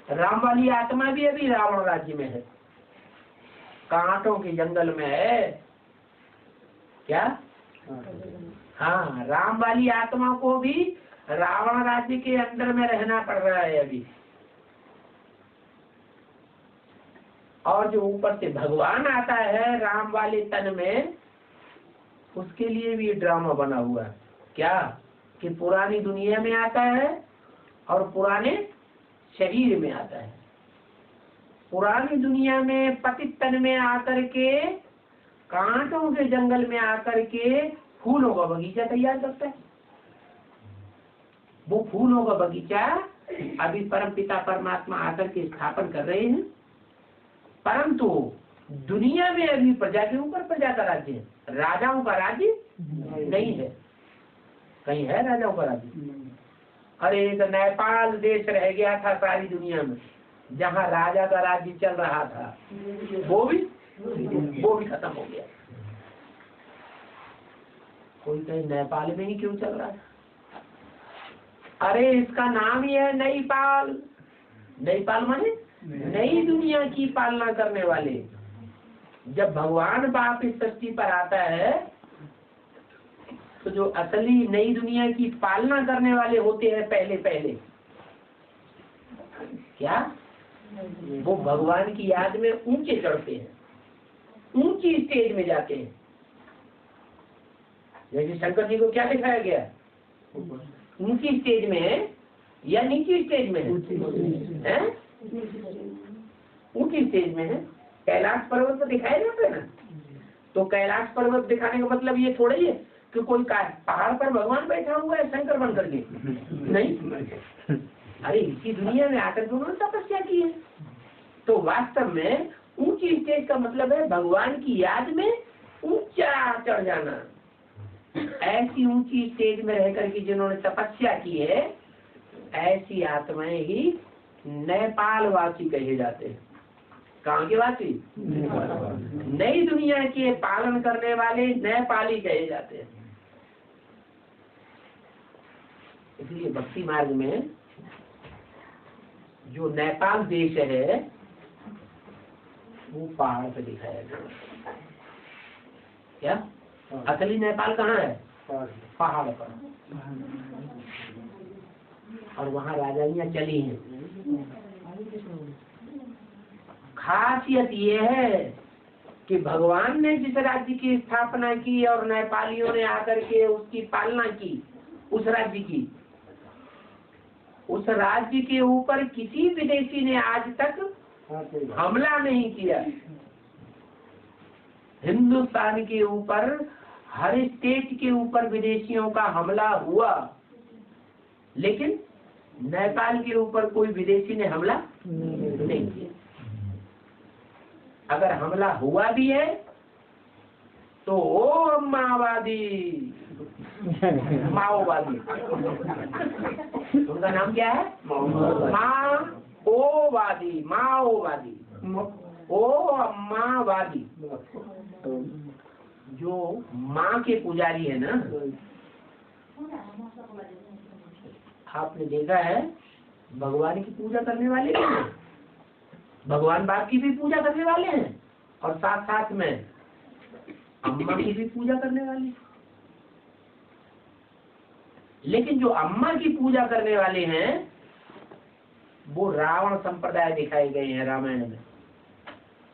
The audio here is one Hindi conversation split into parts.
राम वाली आत्मा भी अभी रावण राज्य में है, कांटों के जंगल में है। क्या? हाँ, राम वाली आत्मा को भी रावण राज्य के अंदर में रहना पड़ रहा है अभी। और जो ऊपर से भगवान आता है राम वाले तन में, उसके लिए भी ड्रामा बना हुआ है। क्या? कि पुरानी दुनिया में आता है और पुराने शरीर में आता है। पुरानी दुनिया में पतित तन में आकर के, कांटों के जंगल में आकर के फूलों का बगीचा तैयार करता है। वो फूलों का बगीचा अभी परमपिता परमात्मा आकर के स्थापन कर रहे हैं। परंतु दुनिया में अभी प्रजा के ऊपर प्रजा का राज्य है, राजाओं का राज्य नहीं है। कहीं है राजाओं का राज्य? अरे एक नेपाल देश रह गया था सारी दुनिया में जहाँ राजा का राज्य चल रहा था, वो भी खत्म हो गया। कोई कहीं नेपाल में ही क्यों चल रहा है? अरे इसका नाम ही है नेपाल। नेपाल माने नई दुनिया की पालना करने वाले। जब भगवान बाप इस सृष्टि पर आता है तो जो असली नई दुनिया की पालना करने वाले होते हैं पहले पहले, क्या वो भगवान की याद में ऊंचे चढ़ते हैं, ऊंची स्टेज में जाते हैं। जैसे शंकर जी को क्या दिखाया गया? ऊंची स्टेज में या नीची स्टेज में है? ऊंची स्टेज में है। कैलाश पर्वत पर दिखाया जाता है ना, तो कैलाश पर्वत दिखाने का मतलब ये थोड़ा ही है कि कोई पहाड़ पर भगवान बैठा हुआ है शंकर बन करके, नहीं। अरे इसी दुनिया में आकर के उन्होंने तपस्या की है। तो वास्तव में ऊंची स्टेज का मतलब है भगवान की याद में ऊंचा चढ़ जाना। ऐसी ऊंची स्टेज में रह करके जिन्होंने तपस्या की है, ऐसी आत्माएं ही नेपाल वासी कहे जाते हैं। कहाँ के वासी? नई दुनिया के पालन करने वाले नेपाली कहे जाते हैं। इसलिए भक्ति मार्ग में जो नेपाल देश है वो पहाड़ पे दिखाया गया। क्या? असली नेपाल कहाँ है? पहाड़ पर। और वहाँ राजाइयाँ चली हैं। खासियत ये है कि भगवान ने जिस राज्य की स्थापना की और नेपालियों ने आकर के उसकी पालना की, उस राज्य की, उस राज्य के ऊपर किसी विदेशी ने आज तक हमला नहीं किया। हिंदुस्तान के ऊपर हर स्टेट के ऊपर विदेशियों का हमला हुआ, लेकिन नेपाल के ऊपर कोई विदेशी ने हमला नहीं किया। अगर हमला हुआ भी है तो ओ माओवादी, माओवादी, उनका नाम क्या है? माओवादी, माओवादी, ओ माओवादी। जो माँ के पुजारी है ना, आपने देखा है भगवान की पूजा करने वाले हैं, भगवान बाप की भी पूजा करने वाले हैं और साथ साथ में अम्मा की भी पूजा करने वाले। लेकिन जो अम्मा की पूजा करने वाले हैं वो रावण संप्रदाय दिखाए गए हैं रामायण में।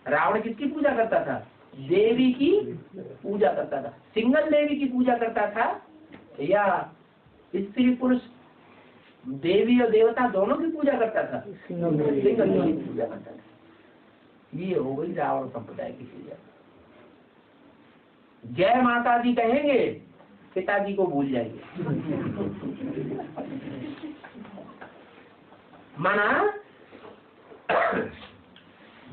रावण किसकी पूजा करता था? देवी की पूजा करता था। सिंगल देवी की पूजा करता था या स्त्री पुरुष देवी और देवता दोनों की पूजा करता था? सिंगल देवी की पूजा करता था। ये हो गई रावण संप्रदाय की पूजा। जय माता दी कहेंगे, पिताजी को भूल जाएंगे। माना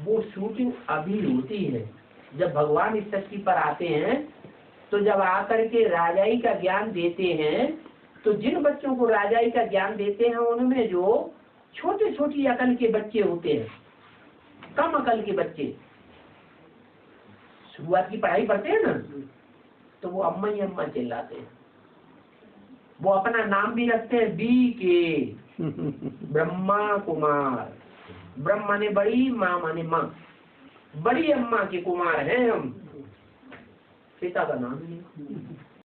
वो शूटिंग अभी होती है। जब भगवान इस सृष्टि पर आते हैं तो जब आकर के राजाई का ज्ञान देते हैं तो जिन बच्चों को राजाई का ज्ञान देते हैं उनमें जो छोटे छोटी अकल के बच्चे होते हैं, कम अकल के बच्चे, शुरुआत की पढ़ाई पढ़ते हैं ना, तो वो अम्मा ही अम्मा चिल्लाते हैं। वो अपना नाम भी रखते हैं BK, ब्रह्मा कुमार। ब्रह्म माने बड़ी, माँ माने माँ। बड़ी अम्मा के कुमार हैं हम, पिता का नाम नहीं।